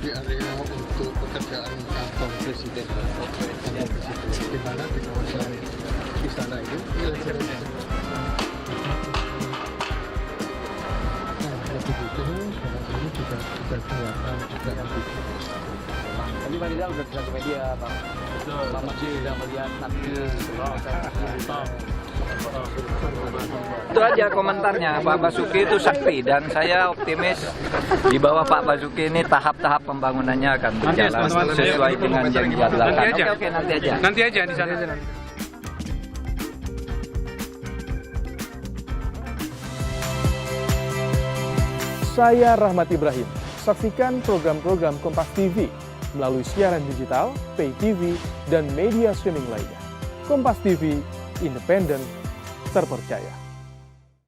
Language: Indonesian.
di area untuk pekerjaan kantor presiden. Di mana di kawasan istana itu. Nah, lebih itu sekarang ini juga sudah kelihatan juga lebih. Tadi Bang Rizal udah ke media, Bang. Bang masih udah melihat nanti. Itu aja komentarnya, Pak Basuki itu sakti dan saya optimis di bawah Pak Basuki ini tahap-tahap pembangunannya akan berjalan sesuai dengan yang dijadwalkan. Oke, nanti aja. Nanti aja di sana. Saya Rahmat Ibrahim. Saksikan program-program Kompas TV melalui siaran digital, pay TV, dan media streaming lainnya. Kompas TV, independen, terpercaya.